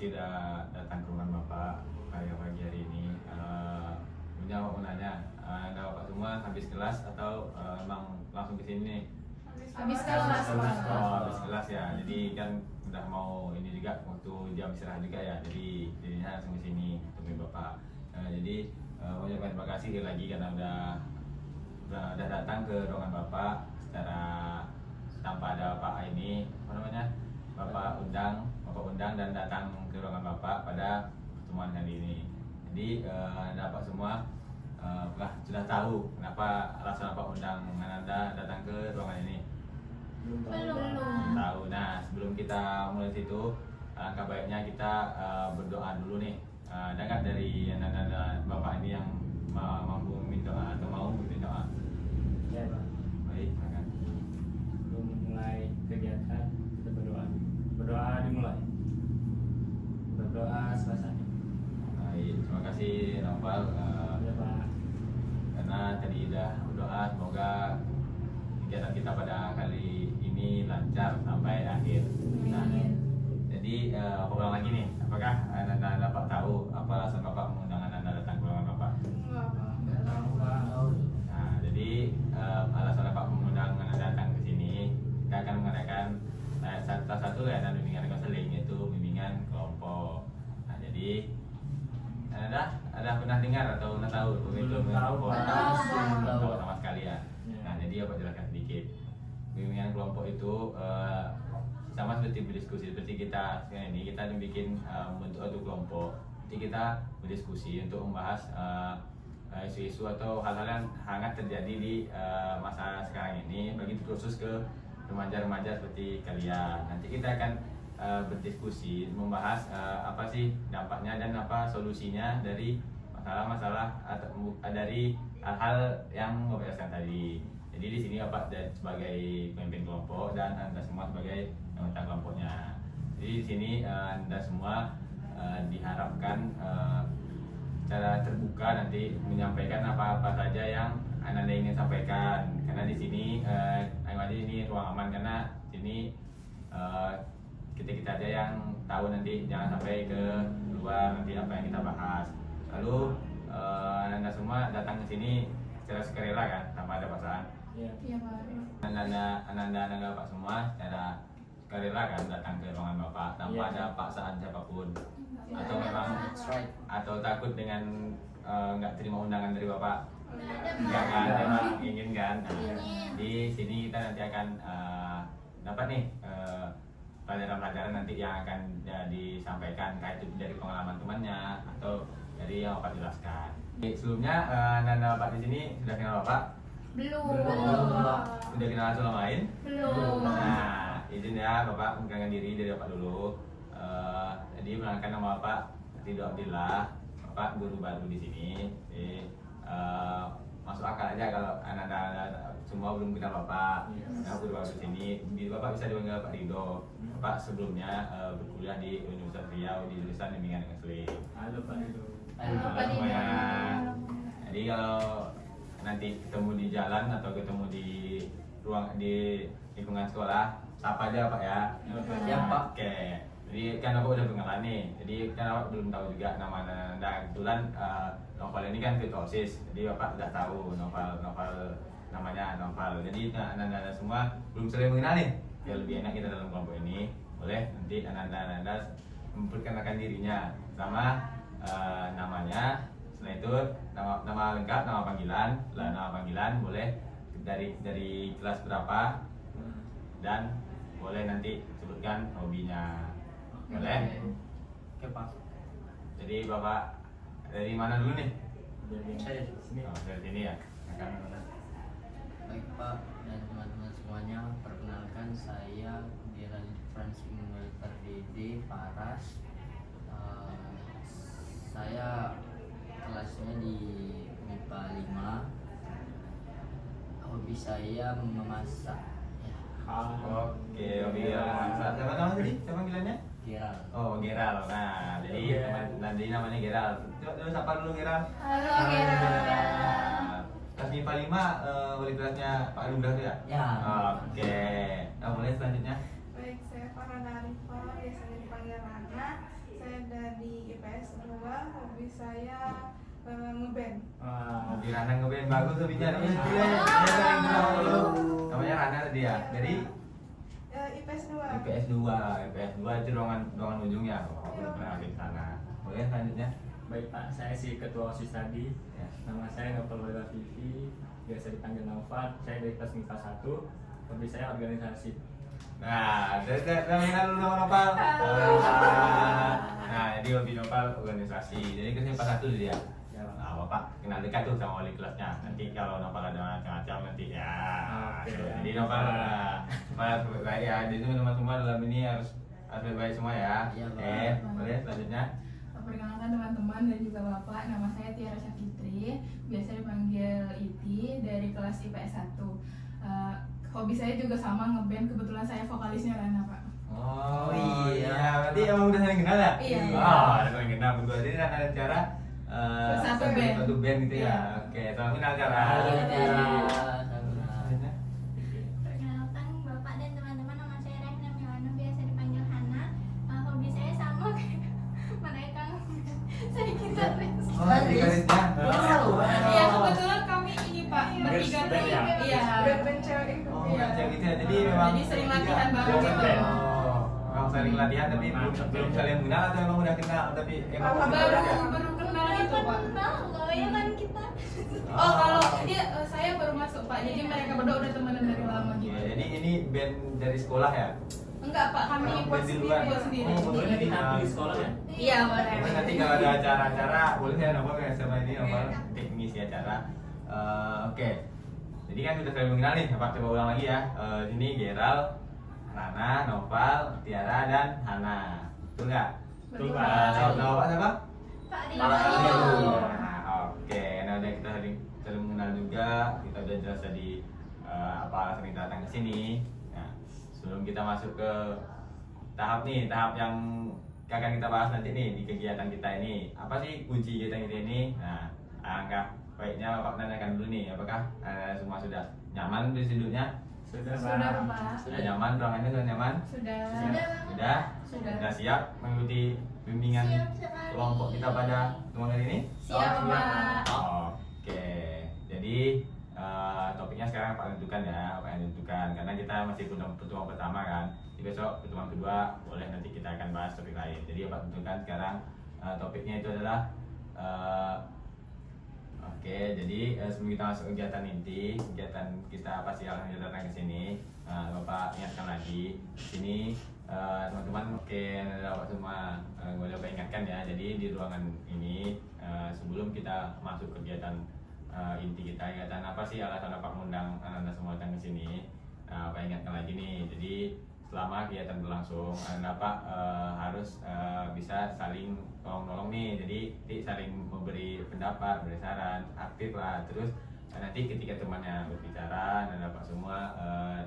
kasih udah datang ke rumah Bapak pagi hari ini. Punya mau nanya, Anda Bapak semua habis kelas atau emang langsung ke sini nih? Habis kelas. Oh, habis kelas ya. Jadi kan udah mau ini juga waktu jam istirahat juga ya. Jadi jadinya langsung ke sini temui Bapak. Jadi mengucapkan terima kasih lagi karena udah datang ke ruangan Bapak secara tanpa ada Bapak ini apa namanya? Bapak undang dan datang ke ruangan Bapak pada pertemuan kali ini. Jadi Bapak semua sudah tahu kenapa alasan Bapak undang Anda datang ke ruangan ini? Belum. Tahu. Nah, sebelum kita mulai situ, alangkah baiknya kita berdoa dulu nih. Ada nggak dari Anda Bapak ini yang mampu meminta doa atau mau meminta doa? Ya, Pak. Baik, silakan. Sebelum mulai kegiatan, kita berdoa. Berdoa dimulai. Berdoa selesai. Baik, terima kasih Novel. Ya, Pak. Karena tadi udah berdoa semoga kegiatan kita pada kali ini lancar sampai akhir. Nah, jadi apa ulang lagi nih? Apakah Anda dapat tahu apa alasan Bapak mengundang Anda datang ke ruangan Bapak? Enggak tahu. Nah, jadi alasan Bapak mengundang Anda datang ke sini, kita akan mengadakan salah satu layanan bimbingan konseling, yaitu bimbingan kelompok. Nah, jadi ada pernah dengar atau pernah tahu Belum tahu, Pak. Belum tahu sama sekali ya. Ya. Nah, jadi apa jelaskan sedikit. Bimbingan kelompok itu sama seperti berdiskusi seperti kita sekarang ini, kita bikin bentuk satu kelompok. Jadi kita berdiskusi untuk membahas isu-isu atau hal-hal yang hangat terjadi di masa sekarang ini, bagi khusus ke remaja-remaja seperti kalian. Nanti kita akan berdiskusi membahas apa sih dampaknya dan apa solusinya dari masalah-masalah atau dari hal-hal yang Bapak jelaskan tadi. Jadi di sini Bapak sebagai pemimpin kelompok dan Anda semua sebagai anggota kelompoknya. Jadi di sini Anda semua diharapkan secara terbuka nanti menyampaikan apa-apa saja yang Anda ingin sampaikan. Karena di sini ini ruang aman, karena di sini kita aja yang tahu, nanti jangan sampai ke luar nanti apa yang kita bahas. Lalu Anda semua datang ke sini secara sukarela kan, tanpa ada paksaan. Ya. Iya, Pak. Anda Bapak semua secara sukarela kan datang ke ruangan Bapak tanpa Iya. ada paksaan siapapun. Iya. Atau memang atau takut dengan nggak terima undangan dari Bapak? Enggak kan, memang ingin kan. Nah, di sini kita nanti akan dapat nih pelajaran-pelajaran nanti yang akan disampaikan, kayak itu dari pengalaman temannya atau dari yang Bapak jelaskan. Sebelumnya Nanda Bapak di sini sudah kenal Bapak? Belum. Sudah kenal sama lain? Belum. Nah, izin ya Bapak mengenalkan diri dari Bapak dulu. Jadi mengenalkan nama Bapak Ridho Abdillah, Bapak guru baru di sini. Jadi, masuk akal aja kalau Anda semua belum kenal Bapak. Nah, guru baru di sini. Bapak bisa dipanggil Pak Ridho. Bapak sebelumnya berkuliah di Universitas Riau di jurusan bimbingan konseling. Halo, Pak Ridho. Halo semuanya. Jadi kalau nanti ketemu di jalan atau ketemu di lingkungan sekolah, sapa aja Pak ya. Ya, Pak. Oke. Jadi kan Bapak udah pengenalan nih. Jadi kan Bapak belum tahu juga nama Anda. Kebetulan novel ini kan ketuosis. Jadi Bapak udah tahu novel namanya novel. Jadi Anda semua belum saling mengenal nih. Ya lebih enak kita dalam kelompok ini. Boleh nanti Anda memperkenalkan dirinya sama namanya. Setelah itu nama lengkap, nama panggilan. Setelah nama panggilan boleh dari kelas berapa, dan boleh nanti sebutkan hobinya. Boleh? Oke, Pak. Jadi Bapak dari mana dulu nih? Dari saya di sini. Oh, dari sini ya. Baik Pak dan teman-teman semuanya, perkenalkan saya Gerald Franz Immanuel Pardede Paras. Saya kelasnya di MIPA 5. Hobi saya memasak. Ya, Oke, hobi masak. Siapa namanya tadi? Siapa panggilannya? Gerald. Oh, Geral. Nah, jadi nanti namanya Geral. Coba sapa dulu Geral. Halo, Gera. Kelas MIPA 5 wali kelasnya Pak Lumrah tuh ya? Ya. Oke. Nah, boleh selanjutnya? Baik, saya Farhana Arifah, biasanya dipanggil Rana. Saya IPS 2, hobi saya ngeband. Hobi Rana ngeband bagus hobinya namanya. Namanya Rana tadi ya. Jadi IPS 2. IPS 2 itu ruangan ujungnya. Oh, belum pernah di sana. Boleh selanjutnya? Baik Pak, saya si ketua OSIS tadi. Ya. Nama saya Novel Wela Vivi, biasa dipanggil Nova. Saya dari kelas MIPA 1. Hobi saya organisasi. Nah, udah kenal dulu sama Nopal. Nah, jadi hobi Nopal organisasi. Jadi kelas 1 dia. Ya, Pak. Nah, Bapak kenal dekat tuh sama wali kelasnya. Nanti kalau Nopal ada macam-macam nanti ya. Oke. Jadi Nopal baik ya. Jadi teman-teman dalam ini harus baik semua ya. Iya, Pak. Oke, boleh selanjutnya. Perkenalkan teman-teman dan juga Bapak, nama saya Tiara Syafitri, biasa dipanggil Iti, dari kelas IPS 1. Hobi saya juga sama ngeband, kebetulan saya vokalisnya Rana, Pak. Oh iya. berarti emang udah saling kenal ya? Iya. Oh, udah saling kenal berdua. Jadi ada cara Satu band. satu band gitu ya. Iya. Oke, salam kenal cara. Halo, Halo, Tiara. Selanjutnya. Perkenalkan Bapak dan teman-teman, nama saya Rahna Milana, biasa dipanggil Hana. Hobi saya sama kayak mereka, saya gitaris. Oh, gitarisnya. Wow. Iya, kebetulan kami ini Pak, bertiga Band tuh. ya? Iya. Band cewek itu. Oh, Iya. kayak gitu ya. Jadi memang Jadi sering latihan bareng Oh, gitu. Oh, memang sering latihan tapi belum saling kenal atau emang udah kenal tapi emang Baru kenal itu Pak. Loh, ya kan kita. Oh, kalau iya saya baru masuk Pak, jadi mereka berdua udah temenan dari lama gitu. Iya, jadi ini band dari sekolah ya? Enggak Pak, kami Oh, buat band di sendiri, luar. buat sendiri. Oh, Boleh Jadi, ditampil di sekolah ya? Iya, boleh. Cuma nanti kalau ada acara-acara boleh ya nomor kayak sama ini nomor ngisi acara. Oke. Jadi kan sudah saling mengenal nih, Pak coba ulang lagi ya. Ini Geral, Rana, Noval, Tiara dan Hana. Betul nggak? Betul, Betul, Pak. Tahu apa siapa? Pak Pak Rio. Rio. Nah, oke. Nah udah kita saling mengenal juga. Kita udah jelas tadi apa alasan kita datang ke sini. Nah, sebelum kita masuk ke tahap yang akan kita bahas nanti nih di kegiatan kita ini, apa sih kunci kegiatan kita ini? Nah, angka baiknya Bapak nanyakan dulu nih, apakah semua sudah nyaman di duduknya? Sudah, Sudah Pak. Pak. Sudah nyaman, ruangannya sudah nyaman? Sudah. Sudah? Sudah. Sudah siap mengikuti bimbingan Siap sekali. kelompok kita pada teman kali ini? Siap Pak. Oke, jadi topiknya sekarang Pak tentukan ya, Pak yang tentukan karena kita masih pertemuan pertama kan. Jadi besok pertemuan kedua boleh nanti kita akan bahas topik lain. Jadi Pak tentukan sekarang topiknya itu adalah oke, jadi sebelum kita masuk kegiatan inti, kegiatan kita pasti akan kita datang ke sini. Bapak ingatkan lagi di sini teman-teman, oke, Bapak semua boleh Bapak ingatkan ya. Jadi di ruangan ini sebelum kita masuk kegiatan inti kita, kegiatan apa sih alasan Bapak mengundang Anda semua datang ke sini? Bapak ingatkan lagi nih. Jadi selama kegiatan berlangsung, Bapak harus bisa saling tolong-nolong nih. Jadi saling memberi pendapat, memberi saran, aktif lah. Terus nanti ketika temannya berbicara dan Bapak semua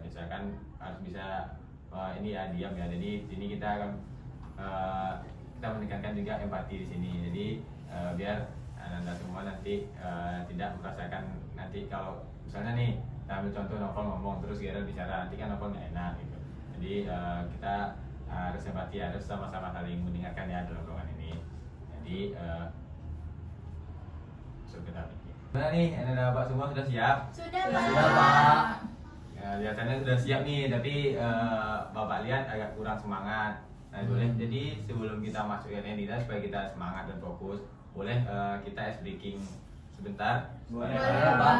misalkan harus bisa ini ya diam ya. Jadi sini kita akan kita menekankan juga empati di sini. Jadi biar Anda semua nanti tidak merasakan nanti kalau misalnya nih kita ambil contoh Novel ngomong terus Gerald bicara, nanti kan Novel nggak enak gitu. Jadi kita harus empati, harus sama-sama saling mendengarkan ya dalam ruangan ini. Jadi kita pikir. Nah nih, Anda Bapak semua sudah siap? Sudah, Sudah, Pak. Pak. Ya, biasanya sudah siap nih, tapi Bapak lihat agak kurang semangat. Nah, boleh. Jadi sebelum kita masuk ke ini, supaya kita semangat dan fokus, boleh kita ice breaking sebentar. Boleh, Pak.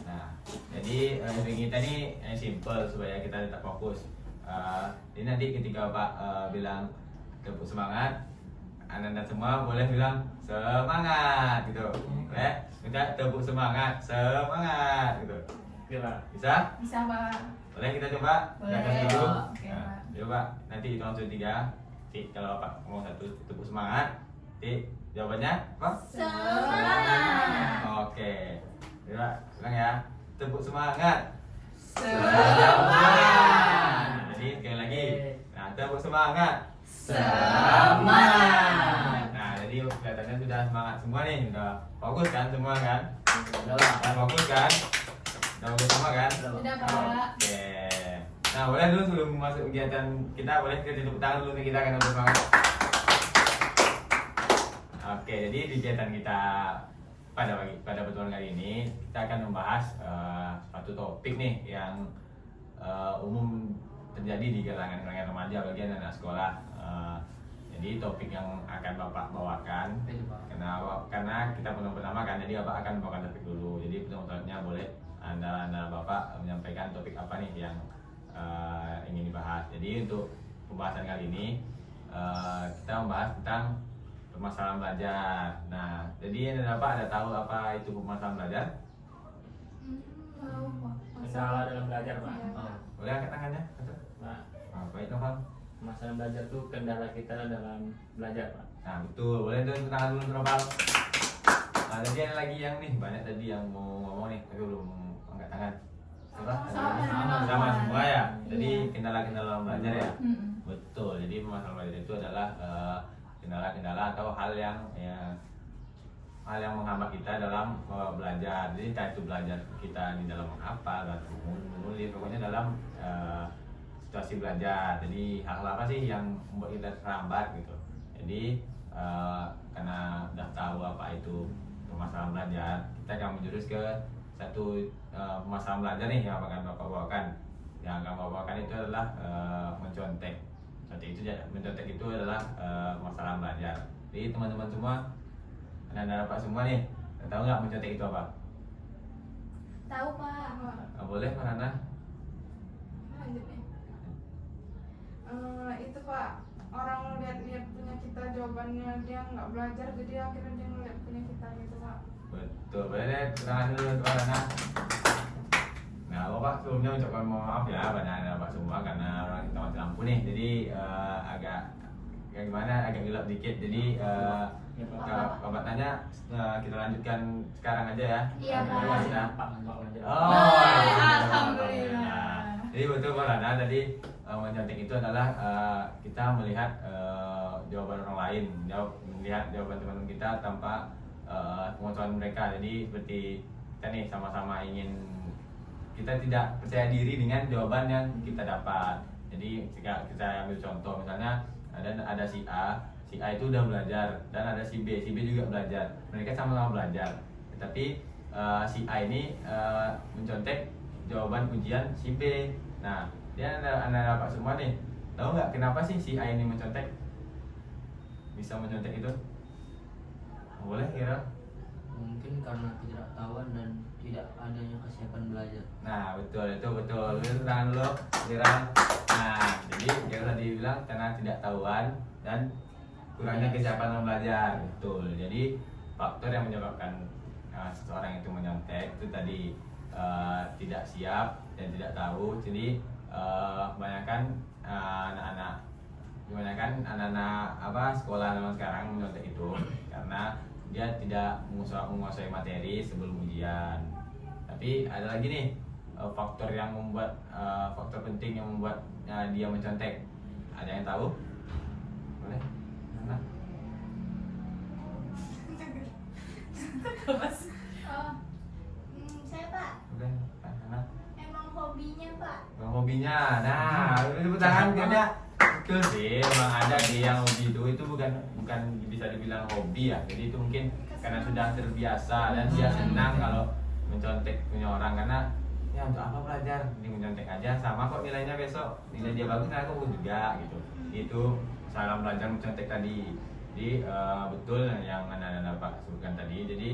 Nah, jadi breaking kita ini simple supaya kita tetap fokus. Ini nanti ketika Bapak bilang tepuk semangat, Anda semua boleh bilang semangat gitu. Boleh? Kita tepuk semangat, semangat gitu. Oke, Pak. Bisa? Bisa Pak. Boleh kita coba? Boleh. Kita kasih dulu. Oke, Nah, Pak. coba nanti hitung langsung 3. Kalau Pak ngomong 1 tepuk semangat. Jawabannya apa? Semangat. Oke. Coba ulang ya. Tepuk semangat. Semangat. Jadi sekali lagi. Nah, tepuk semangat. Semangat. Nah, jadi kelihatannya sudah semangat semua nih. Udah fokus kan semua kan? Udah, Pak. Udah fokus kan? Udah fokus semua kan? Sudah Pak. Oke. Nah, boleh dulu sebelum masuk kegiatan kita, boleh kita tepuk tangan dulu nih, kita akan tepuk semangat. Oke, jadi di kegiatan kita pada pertemuan kali ini kita akan membahas suatu topik nih yang umum terjadi di kalangan remaja bagi anak sekolah. Jadi topik yang akan Bapak bawakan karena kita pertama kan, jadi Bapak akan bawakan topik dulu. Jadi penontonnya boleh anda Bapak menyampaikan topik apa nih yang ingin dibahas. Jadi untuk pembahasan kali ini kita membahas tentang permasalahan belajar. Nah, jadi Bapak ada tahu apa itu permasalahan belajar? Tahu Pak. Kendala dalam belajar, Pak. Iya. Boleh angkat tangannya? Pak, Baik, Noval. masalah belajar tuh kendala kita dalam belajar, Pak. Nah, betul. Boleh tuh tangan dulu Noval. Nah, jadi ada lagi yang nih banyak tadi yang mau ngomong nih tapi belum angkat tangan. Apa? Sama semua ya. Jadi kendala-kendala dalam belajar ya. Betul. Jadi masalah belajar itu adalah kendala-kendala atau hal yang menghambat kita dalam belajar. Jadi entah itu belajar kita di dalam menghafal atau menulis, pokoknya dalam situasi belajar. Jadi hal apa sih yang membuat kita terhambat gitu. Jadi karena udah tahu apa itu permasalahan belajar, kita akan menjurus ke satu permasalahan belajar nih yang akan Bapak bawakan. Yang akan Bapak bawakan itu adalah mencontek. Mencontek itu adalah masalah belajar. Jadi teman-teman semua, anak-anak Bapak semua nih, tahu nggak mencontek itu apa? Tahu Pak. Boleh Pak Nana? Lanjut nih. Itu Pak, orang lihat-lihat punya kita jawabannya dia nggak belajar, jadi akhirnya dia ngeliat punya kita gitu Pak. Betul, boleh deh tangan dulu untuk Pak Nana. Nah, Bapak sebelumnya ucapkan mohon maaf ya pada anak Bapak semua karena orang kita mati lampu nih, jadi agak gelap dikit. Jadi Ya, Pak. kalau Bapak tanya, kita lanjutkan sekarang aja ya. Iya, Pak. Nah, Pak belajar. Alhamdulillah. Jadi betul Pak Rana, tadi mencontek itu adalah kita melihat jawaban orang lain, melihat jawaban teman-teman kita tanpa pengetahuan mereka. Jadi seperti kita nih sama-sama ingin, kita tidak percaya diri dengan jawaban yang kita dapat. Jadi jika kita ambil contoh, misalnya ada si A itu udah belajar, dan ada si B juga belajar. Mereka sama-sama belajar, tetapi si A ini mencontek jawaban ujian si B. Nah, dia anak Bapak semua nih, tahu nggak kenapa sih si A ini mencontek? Bisa mencontek itu? Boleh kira? Mungkin karena ketidaktahuan dan tidak adanya kesiapan belajar. Nah, betul itu betul. Lu tangan dulu, kira. Nah, jadi kira tadi bilang karena tidak tahuan dan kurangnya kesiapan dalam belajar. Betul. Jadi faktor yang menyebabkan seseorang itu menyontek itu tadi tidak siap dan tidak tahu. Jadi kebanyakan anak-anak sekolah zaman sekarang menyontek itu karena dia tidak menguasai materi sebelum ujian. Tapi ada lagi nih faktor penting yang membuat dia mencontek. Ada yang tahu? Boleh? Mana? Saya Pak. Boleh? Mana? Emang hobinya Pak. Hobinya. Nah, tepuk tangan karena betul sih, memang ada sih yang hobi itu bukan bisa dibilang hobi ya. Jadi itu mungkin karena sudah terbiasa dan dia senang kalau mencontek punya orang, karena ya untuk apa belajar, ini mencontek aja sama kok nilainya besok, nilai dia bagus nah aku juga gitu. Itu salam belajar mencontek tadi. Jadi betul yang anak-anak Pak sebutkan tadi. Jadi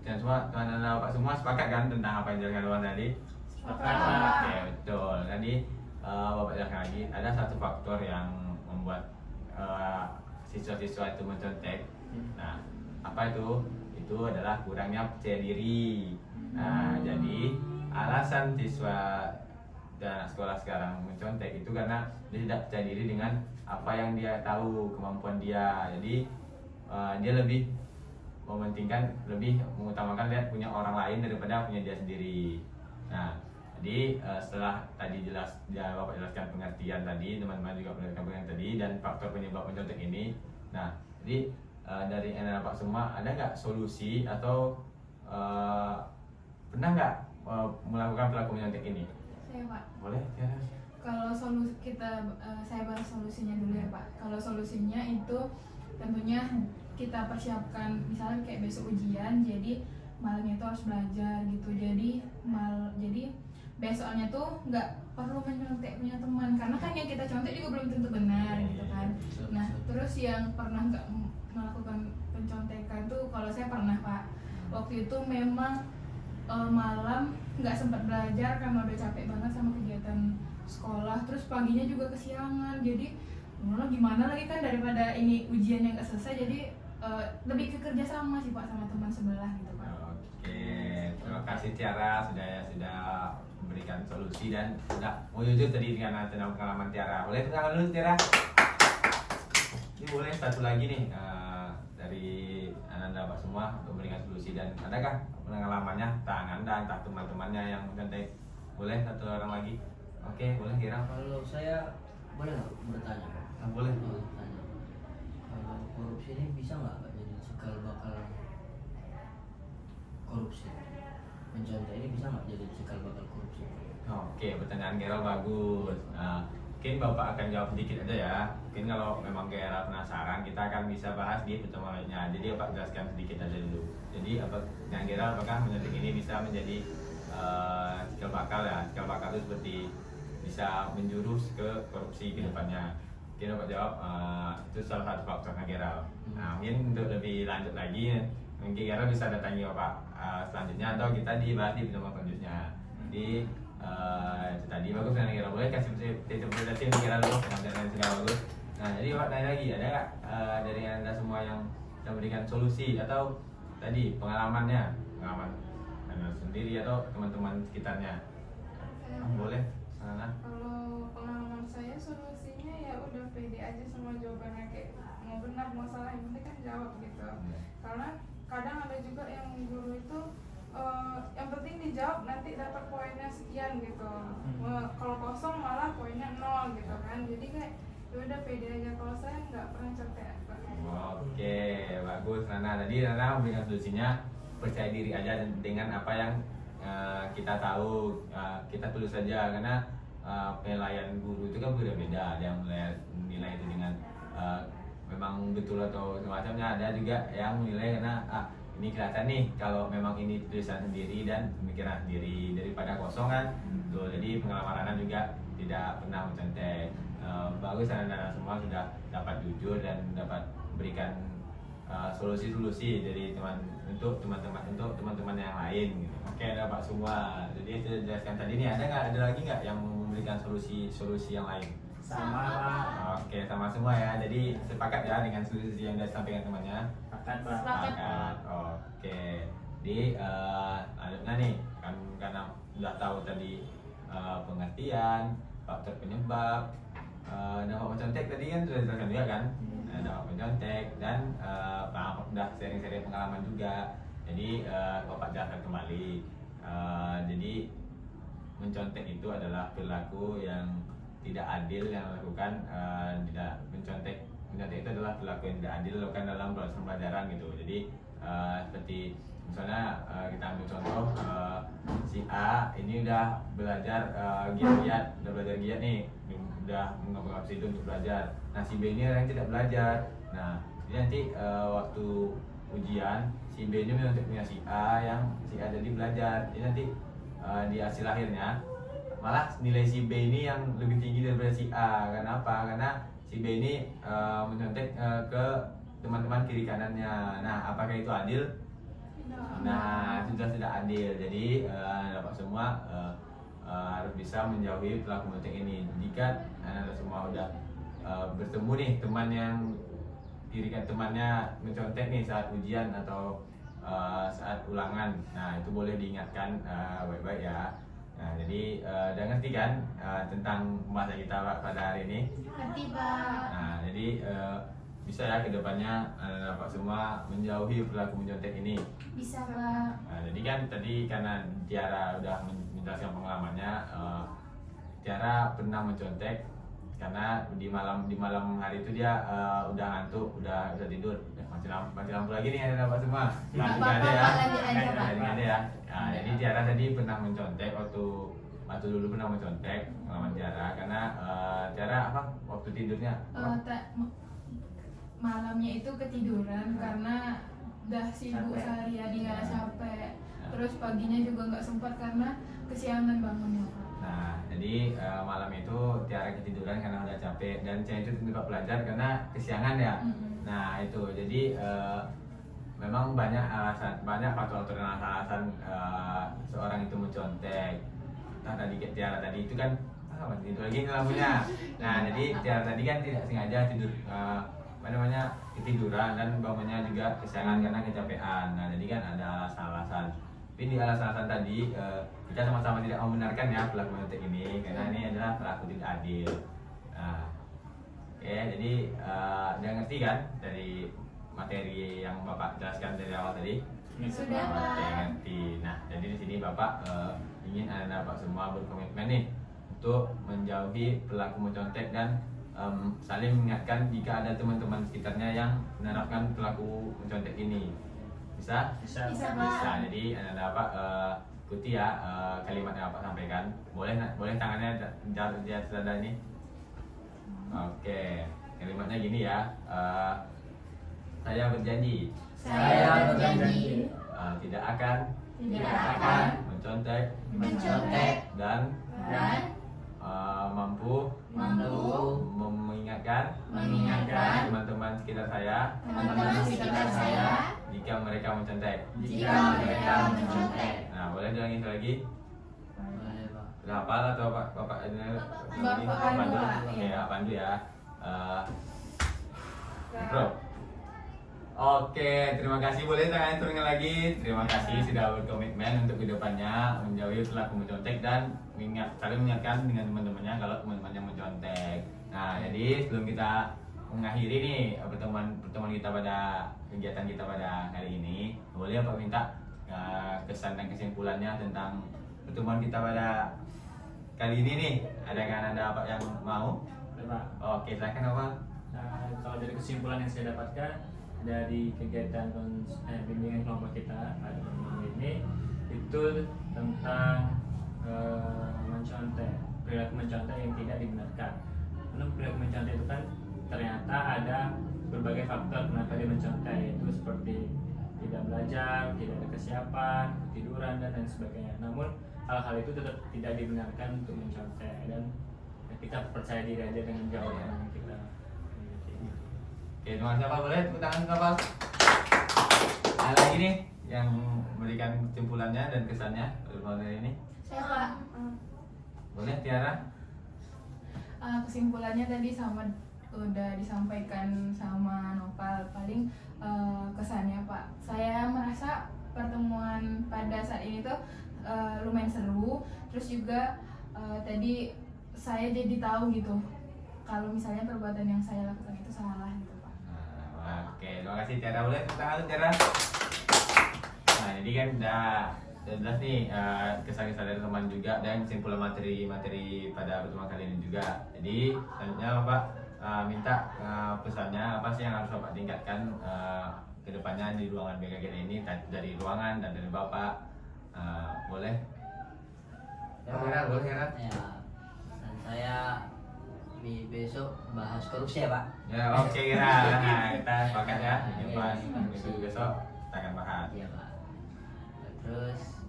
dan semua anak-anak Pak semua sepakat kan tentang apa yang dijelaskan Luan tadi? Sepakat. Oke, betul. Tadi Bapak jelaskan lagi, ada satu faktor yang membuat siswa-siswa itu mencontek. Nah, apa itu? Itu adalah kurangnya percaya diri. Nah, jadi alasan siswa dan anak sekolah sekarang mencontek itu karena dia tidak percaya diri dengan apa yang dia tahu, kemampuan dia. Jadi dia lebih mengutamakan lihat punya orang lain daripada punya dia sendiri. Nah, jadi setelah tadi Bapak jelaskan pengertian tadi, teman-teman juga menjelaskan pengertian tadi dan faktor penyebab mencontek ini. Nah, jadi dari anak Bapak semua ada nggak solusi atau pernah nggak melakukan perilaku mencontek ini? Saya Pak. Boleh? Ya. Kalau saya bahas solusinya dulu ya Pak. Kalau solusinya itu tentunya kita persiapkan misalnya kayak besok ujian, jadi malamnya itu harus belajar gitu. Jadi besoknya tuh nggak perlu menyontek punya teman, karena kan yang kita contek juga belum tentu benar gitu kan. Nah terus yang pernah nggak melakukan pencontekan tuh, kalau saya pernah Pak, waktu itu memang malam nggak sempat belajar karena udah capek banget sama kegiatan sekolah, terus paginya juga kesiangan, jadi gimana lagi kan daripada ini ujian yang nggak selesai, jadi lebih ke kerja sama sih Pak sama teman sebelah gitu Pak. Oke, terima kasih Tiara sudah memberikan solusi dan sudah mau jujur tadi dengan pengalaman Tiara. Boleh tepuk tangan dulu Tiara. Ini boleh satu lagi nih dari Ananda Pak semua untuk memberikan solusi, dan adakah pengalamannya entah Ananda entah teman-temannya yang mencontek? Boleh satu orang lagi? Oke, boleh Kira. Kalau saya boleh nggak bertanya? Boleh. Tanya. Kalau korupsi ini bisa nggak Pak jadi cikal bakal korupsi? Mencontek ini bisa nggak jadi cikal bakal korupsi? Oke, pertanyaan Gerald bagus. Mungkin Bapak akan jawab sedikit aja ya. Mungkin kalau memang Gerald penasaran, kita akan bisa bahas di pertemuan lainnya. Jadi Bapak jelaskan sedikit aja dulu. Jadi pertanyaan Gerald, apakah mencontek ini bisa menjadi cikal bakal ya? Cikal bakal itu seperti bisa menjurus ke korupsi ke depannya. Mungkin Bapak jawab itu salah satu faktornya Gerald. Nah, mungkin untuk lebih lanjut lagi, mungkin Gerald bisa datangi Bapak selanjutnya, atau kita dibahas di pertemuan selanjutnya. Jadi itu tadi bagus kan Gerald, boleh kasih presentasi Gerald dulu yang sudah bagus. Nah, jadi Bapak tanya lagi, ada nggak dari Anda semua yang memberikan solusi atau tadi pengalaman Anda sendiri atau teman-teman sekitarnya? Boleh, sana. Kalau pengalaman saya solusinya ya udah pede aja sama jawabannya, kayak mau benar mau salah yang penting kan jawab gitu. Karena kadang ada juga yang guru itu yang penting dijawab nanti dapat poinnya sekian gitu. Kalau kosong malah poinnya 0 gitu kan. Jadi kayak ya udah pede aja. Kalau saya nggak pernah contek. Oke, bagus Nana. Tadi Nana memberikan solusinya, percaya diri aja dengan apa yang kita tahu, kita tulis saja, karena penilaian guru itu kan berbeda. Ada yang menilai itu dengan memang betul atau semacamnya, ada juga yang menilai karena ini kelihatan nih kalau memang ini tulisan sendiri dan pemikiran sendiri daripada kosong kan. Tuh, jadi pengalaman Nana juga tidak pernah mencontek. Bagus Nana semua sudah dapat jujur dan dapat berikan solusi-solusi dari untuk teman-teman yang lain gitu. Oke, ada Pak semua. Jadi itu dijelaskan tadi nih, ada lagi nggak yang memberikan solusi yang lain? Sama Pak. Oke, sama semua ya. Jadi sepakat ya dengan solusi yang disampaikan temannya. Sepakat Pak. Sepakat. Oke. Jadi lanjutnya nih, kan karena udah tahu tadi pengertian, faktor penyebab, dampak mencontek tadi kan sudah dijelaskan juga kan. Dampak mencontek dan udah sharing-sharing pengalaman juga. Jadi Bapak jelaskan kembali. Jadi mencontek itu adalah perilaku yang tidak adil yang dilakukan, tidak mencontek itu adalah perilaku yang tidak adil dilakukan dalam proses pembelajaran gitu. Jadi seperti misalnya kita ambil contoh, si A ini udah belajar giat-giat, nih, udah menganggap itu untuk belajar. Nah si B ini yang tidak belajar. Nah jadi nanti waktu ujian si B ini mencontek punya si A, yang si A jadi belajar. Jadi nanti di hasil akhirnya malah nilai si B ini yang lebih tinggi daripada si A. Kenapa? Karena si B ini mencontek ke teman-teman kiri kanannya. Nah, apakah itu adil? Nah, sudah tidak adil. Jadi Bapak semua harus bisa menjauhi pelaku mencontek ini. Jika Anda semua udah bertemu nih teman yang kiri kan temannya mencontek nih saat ujian atau saat ulangan, nah itu boleh diingatkan baik-baik ya. Nah, jadi udah ngerti kan tentang pembahasan kita pada hari ini? Ngerti Pak. Nah, jadi bisa ya kedepannya Bapak semua menjauhi perilaku mencontek ini. Bisa Pak. Nah, jadi kan tadi karena Tiara udah menjelaskan pengalamannya, Tiara pernah mencontek karena di malam hari itu dia udah ngantuk, udah tidur. Mati lampu lagi nih Bapak semua. Lanjut aja ya. Lanjut aja ya. Nah, jadi Tiara tadi pernah mencontek waktu dulu pernah mencontek pengalaman Tiara, karena Tiara waktu tidurnya malamnya itu ketiduran karena udah sibuk Capek. seharian nggak capek. Nah. Terus paginya juga nggak sempat karena kesiangan bangunnya Pak. Nah, jadi malam itu Tiara ketiduran karena udah capek dan saya itu juga belajar karena kesiangan ya. Mm-mm. Nah itu jadi memang banyak alasan, banyak faktor-faktor dan alasan seorang itu mencontek. Nah tadi Tiara tadi itu kan apa itu lagi ini lampunya. Nah jadi Tiara tadi kan tidak sengaja tidur apa namanya ketiduran dan bangunnya juga kesiangan karena kecapean. Nah jadi kan ada alasan-alasan. Tapi di alasan-alasan tadi kita sama-sama tidak membenarkan ya pelaku mencontek ini karena ini adalah pelaku tidak adil. Nah, oke, jadi udah ngerti kan dari materi yang Bapak jelaskan dari awal tadi? Sudah, Oke, Pak. ngerti. Nah, jadi di sini Bapak ingin anak-anak semua berkomitmen nih untuk menjauhi pelaku mencontek dan saling mengingatkan jika ada teman-teman sekitarnya yang menerapkan pelaku mencontek ini. Bisa? Bisa. Bisa, Pak. Bisa. Jadi anak-anak ikuti ya kalimat yang Bapak sampaikan. Boleh tangannya di atas dada ini. Oke, kalimatnya gini ya. Saya berjanji Saya berjanji tidak akan tidak akan mencontek mencontek dan dan mampu mampu mengingatkan mengingatkan teman-teman sekitar saya teman-teman sekitar saya jika mereka mencontek. jika mereka mencontek. Nah, boleh bilangin lagi? Boleh, Pak. Sudah hafal atau Bapak ini? Bapak pandu, Pak. Oke, Iya. Pak Pandu ya. Bro. Oke, terima kasih. Boleh tangannya turunkan lagi. Terima kasih sudah berkomitmen untuk kedepannya menjauhi pelaku mencontek dan saling mengingatkan dengan teman-temannya kalau teman-temannya mencontek. Nah, jadi sebelum kita mengakhiri nih pertemuan kita pada kegiatan kita pada hari ini, boleh Pak minta kesan dan kesimpulannya tentang pertemuan kita pada kali ini nih. Ada apa yang mau? Pak. Oke, silakan Pak. Nah, kalau dari kesimpulan yang saya dapatkan dari kegiatan bimbingan kelompok kita pada minggu ini itu tentang mencontek, perilaku mencontek yang tidak dibenarkan. Karena perilaku mencontek itu kan ternyata ada berbagai faktor kenapa dia mencontek, yaitu seperti tidak belajar, tidak ada kesiapan, ketiduran dan lain sebagainya. Namun hal-hal itu tetap tidak dibenarkan untuk mencontek dan kita percaya diri aja dengan jawaban yang kita miliki. Oke, terima kasih Pak. Boleh tepuk tangan Pak. Ada lagi nih yang memberikan kesimpulannya dan kesannya pada hari ini. Saya Pak. Boleh Tiara? Kesimpulannya tadi sama udah disampaikan sama Nopal. Paling kesannya Pak, saya merasa pertemuan pada saat ini tuh lumayan seru. Terus juga tadi saya jadi tahu gitu kalau misalnya perbuatan yang saya lakukan itu salah gitu Pak. Oke, terima kasih Tiara. Boleh tepuk tangan Tiara. Nah, jadi kan udah jelas nih kesan-kesan dari teman juga dan kesimpulan materi pada pertemuan kali ini juga. Jadi selanjutnya Bapak minta pesannya apa sih yang harus Bapak tingkatkan ke depannya di ruangan BKGN ini dari ruangan dan dari Bapak. Boleh? Boleh, boleh Tiara. Ya, pesan saya besok bahas korupsi ya, Pak. Ya, oke kira. Nah, kita sepakat ya. Pas besok kita akan bahas. Iya, Pak. Terus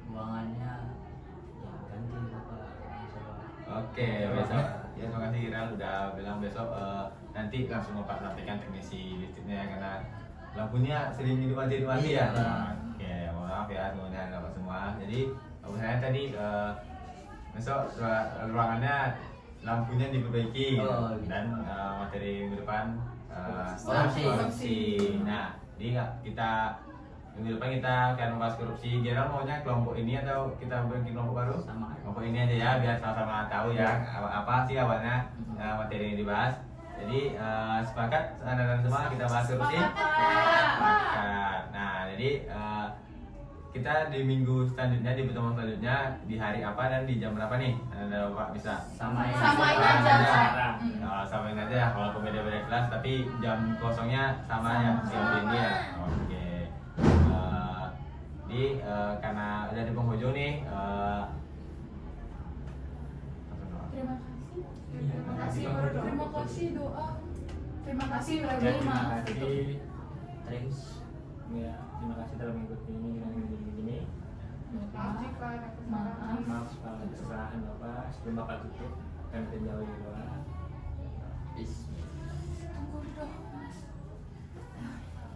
ruangannya ya ganti Bapak. Oke, besok. Ya, terima kasih Kira udah bilang besok nanti langsung Bapak sampaikan teknisi listriknya karena lampunya sering dimati ya. Iya, Pak. Oke, mohon maaf ya semuanya Bapak semua. Jadi, saya tadi besok ruangannya lampunya diperbaiki Oh, gitu. dan materi minggu depan korupsi. Nah, jadi kita minggu depan kita akan membahas korupsi. Kira maunya kelompok ini atau kita bikin kelompok baru? Sama. Kelompok ini aja ya, biar sama-sama tahu ya apa sih awalnya materi ini dibahas. Jadi sepakat anak-anak semua kita bahas korupsi. Sepakat. Nah, jadi kita di minggu selanjutnya, di pertemuan selanjutnya di hari apa dan di jam berapa nih? Anda Bapak bisa Samain Samain aja. aja. samain aja ya, walaupun beda-beda kelas tapi jam kosongnya sama ya, jam ini ya. Oke. Jadi karena udah di penghujung nih Terima kasih. Terima kasih. Terima kasih doa. Terima kasih Ya, lagi, terima maaf. kasih. Thanks. Ya, terima kasih telah mengikuti ini dengan begini. Maaf jika ada kesalahan. Maaf kalau ada kesalahan Bapak. Sebelum Bapak tutup, kami terjauh doa.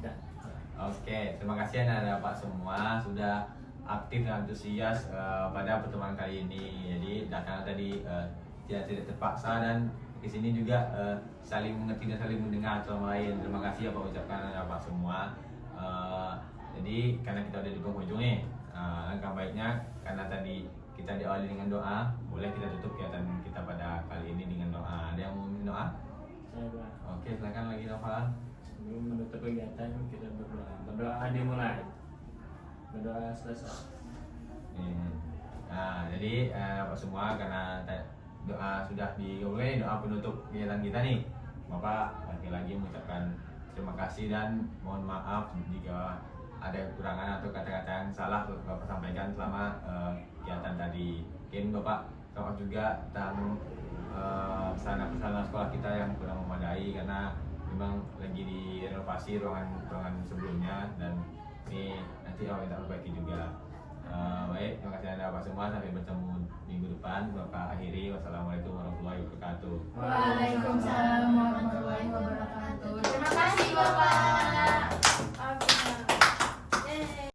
Ya. Oke, terima kasih anak-anak Pak semua sudah aktif dan antusias pada pertemuan kali ini. Jadi datang tadi tidak terpaksa dan di sini juga saling mengerti dan saling mendengar satu sama lain. Terima kasih ya Pak ucapkan anak-anak Pak semua. Jadi karena kita udah di penghujung nih, langkah baiknya karena tadi kita diawali dengan doa, boleh kita tutup kegiatan kita pada kali ini dengan doa. Ada yang mau minta doa? Saya doa. Oke, silakan lagi Nova. Sebelum menutup kegiatan kita berdoa. Berdoa dimulai. Berdoa selesai. Nah, jadi Bapak semua karena doa sudah dimulai, doa penutup kegiatan kita nih, Bapak lagi-lagi mengucapkan terima kasih dan mohon maaf jika ada kekurangan atau kata-kata yang salah Bapak sampaikan selama kegiatan tadi. Mungkin Bapak maaf juga tentang sarana-prasarana sekolah kita yang kurang memadai karena memang lagi direnovasi ruangan sebelumnya dan ini nanti kita perbaiki juga. Baik, terima kasih Anda Bapak semua. Sampai bertemu minggu depan. Bapak akhiri. Wassalamualaikum warahmatullahi wabarakatuh. Waalaikumsalam warahmatullahi wabarakatuh. Terima kasih Bapak.